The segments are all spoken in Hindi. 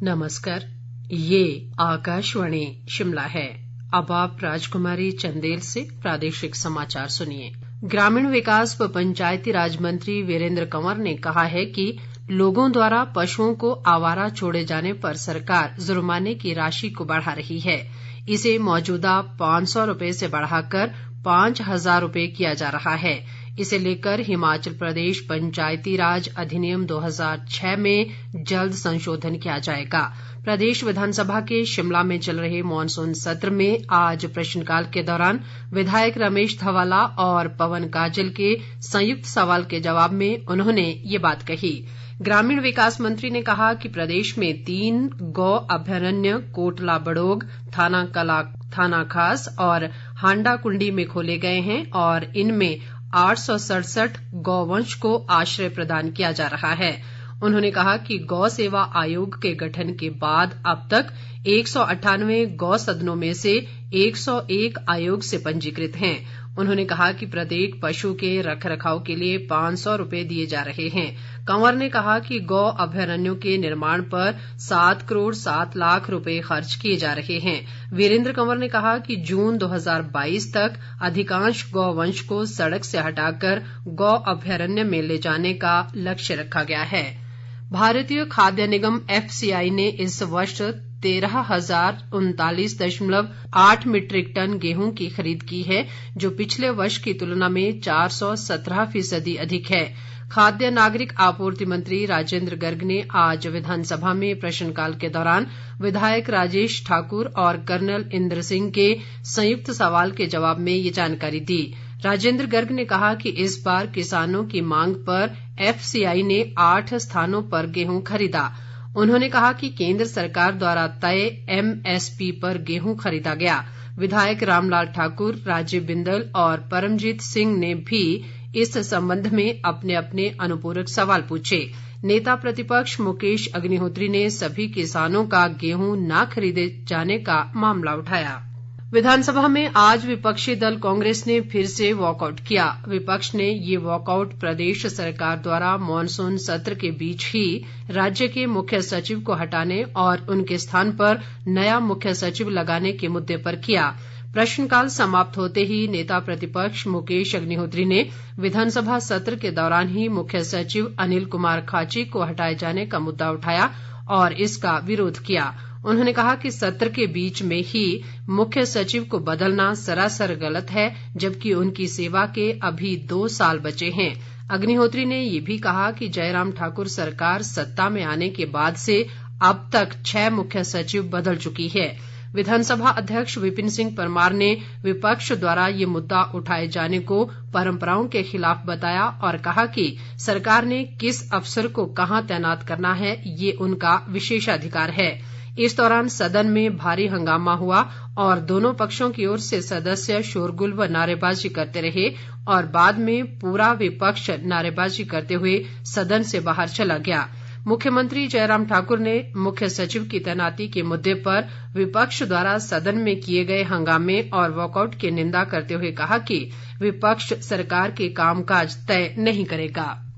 नमस्कार, ये आकाशवाणी शिमला है। अब आप राजकुमारी चंदेल से प्रादेशिक समाचार सुनिए। ग्रामीण विकास व पंचायती राज मंत्री वीरेंद्र कंवर ने कहा है कि लोगों द्वारा पशुओं को आवारा छोड़े जाने पर सरकार जुर्माने की राशि को बढ़ा रही है। इसे मौजूदा 500 रुपये से बढ़ाकर 5,000 रुपये किया जा रहा है। इसे लेकर हिमाचल प्रदेश पंचायती राज अधिनियम 2006 में जल्द संशोधन किया जाएगा। प्रदेश विधानसभा के शिमला में चल रहे मॉनसून सत्र में आज प्रश्नकाल के दौरान विधायक रमेश धवाला और पवन काजल के संयुक्त सवाल के जवाब में उन्होंने ये बात कही। ग्रामीण विकास मंत्री ने कहा कि प्रदेश में 3 गौ अभ्यारण्य कोटला बड़ोग, थाना कला, थाना खास और हांडा कुंडी में खोले गए हैं और इनमें 867 गौवंश को आश्रय प्रदान किया जा रहा है। उन्होंने कहा कि गौ सेवा आयोग के गठन के बाद अब तक 198 गौ सदनों में से 101 आयोग से पंजीकृत हैं। उन्होंने कहा कि प्रत्येक पशु के रखरखाव के लिए 500 रुपये दिए जा रहे हैं। कंवर ने कहा कि गौ अभ्यारण्यों के निर्माण पर 7 करोड़ 7 लाख रुपए खर्च किए जा रहे हैं। वीरेंद्र कंवर ने कहा कि जून 2022 तक अधिकांश गौवंश को सड़क से हटाकर गौ अभ्यारण्य में ले जाने का लक्ष्य रखा गया है। भारतीय खाद्य निगम FCI ने इस वर्ष 13,039.8 मीट्रिक टन गेहूं की खरीद की है, जो पिछले वर्ष की तुलना में 417% अधिक है। खाद्य नागरिक आपूर्ति मंत्री राजेंद्र गर्ग ने आज विधानसभा में प्रश्नकाल के दौरान विधायक राजेश ठाकुर और कर्नल इंद्र सिंह के संयुक्त सवाल के जवाब में ये जानकारी दी। राजेंद्र गर्ग ने कहा कि इस बार किसानों की मांग पर FCI ने 8 स्थानों पर गेहूं खरीदा। उन्होंने कहा कि केंद्र सरकार द्वारा तय MSP पर गेहूं खरीदा गया। विधायक रामलाल ठाकुर, राजीव बिंदल और परमजीत सिंह ने भी इस संबंध में अपने अपने अनुपूरक सवाल पूछे। नेता प्रतिपक्ष मुकेश अग्निहोत्री ने सभी किसानों का गेहूं न खरीदे जाने का मामला उठाया। विधानसभा में आज विपक्षी दल कांग्रेस ने फिर से वॉकआउट किया। विपक्ष ने ये वॉकआउट प्रदेश सरकार द्वारा मॉनसून सत्र के बीच ही राज्य के मुख्य सचिव को हटाने और उनके स्थान पर नया मुख्य सचिव लगाने के मुद्दे पर किया। प्रश्नकाल समाप्त होते ही नेता प्रतिपक्ष मुकेश अग्निहोत्री ने विधानसभा सत्र के दौरान ही मुख्य सचिव अनिल कुमार खाची को हटाए जाने का मुद्दा उठाया और इसका विरोध किया। उन्होंने कहा कि सत्र के बीच में ही मुख्य सचिव को बदलना सरासर गलत है, जबकि उनकी सेवा के अभी 2 साल बचे हैं। अग्निहोत्री ने ये भी कहा कि जयराम ठाकुर सरकार सत्ता में आने के बाद से अब तक 6 मुख्य सचिव बदल चुकी है। विधानसभा अध्यक्ष विपिन सिंह परमार ने विपक्ष द्वारा ये मुद्दा उठाए जाने को परंपराओं के खिलाफ बताया और कहा कि सरकार ने किस अफसर को कहां तैनात करना है, ये उनका विशेषाधिकार है। इस दौरान सदन में भारी हंगामा हुआ और दोनों पक्षों की ओर से सदस्य शोरगुल व नारेबाजी करते रहे और बाद में पूरा विपक्ष नारेबाजी करते हुए सदन से बाहर चला गया। मुख्यमंत्री जयराम ठाकुर ने मुख्य सचिव की तैनाती के मुद्दे पर विपक्ष द्वारा सदन में किए गए हंगामे और वॉकआउट की निंदा करते हुए कहा कि विपक्ष सरकार के कामकाज तय नहीं करेगा।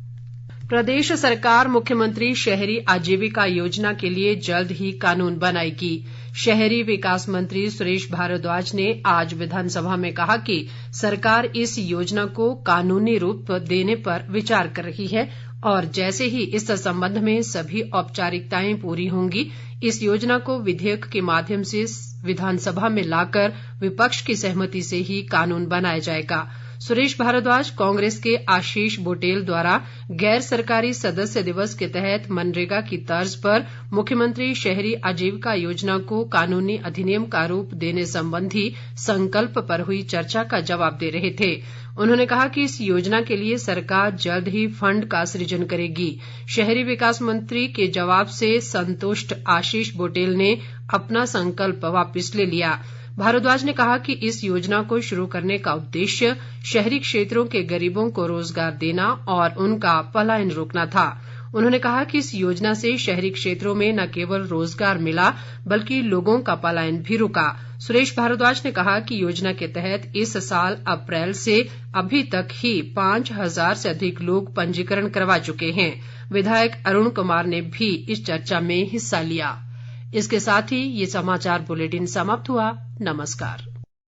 प्रदेश सरकार मुख्यमंत्री शहरी आजीविका योजना के लिए जल्द ही कानून बनाएगी। शहरी विकास मंत्री सुरेश भारद्वाज ने आज विधानसभा में कहा कि सरकार इस योजना को कानूनी रूप देने पर विचार कर रही है और जैसे ही इस संबंध में सभी औपचारिकताएं पूरी होंगी, इस योजना को विधेयक के माध्यम से विधानसभा में लाकर विपक्ष की सहमति से ही कानून बनाया जाएगा। सुरेश भारद्वाज कांग्रेस के आशीष बुटेल द्वारा गैर सरकारी सदस्य दिवस के तहत मनरेगा की तर्ज पर मुख्यमंत्री शहरी आजीविका योजना को कानूनी अधिनियम का रूप देने संबंधी संकल्प पर हुई चर्चा का जवाब दे रहे थे। उन्होंने कहा कि इस योजना के लिए सरकार जल्द ही फंड का सृजन करेगी। शहरी विकास मंत्री के जवाब से संतुष्ट आशीष बुटेल ने अपना संकल्प वापस ले लिया। भारद्वाज ने कहा कि इस योजना को शुरू करने का उद्देश्य शहरी क्षेत्रों के गरीबों को रोजगार देना और उनका पलायन रोकना था। उन्होंने कहा कि इस योजना से शहरी क्षेत्रों में न केवल रोजगार मिला बल्कि लोगों का पलायन भी रुका। सुरेश भारद्वाज ने कहा कि योजना के तहत इस साल अप्रैल से अभी तक ही 5,000 से अधिक लोग पंजीकरण करवा चुके हैं। विधायक अरुण कुमार ने भी इस चर्चा में हिस्सा लिया। इसके साथ ही ये समाचार बुलेटिन समाप्त हुआ। नमस्कार।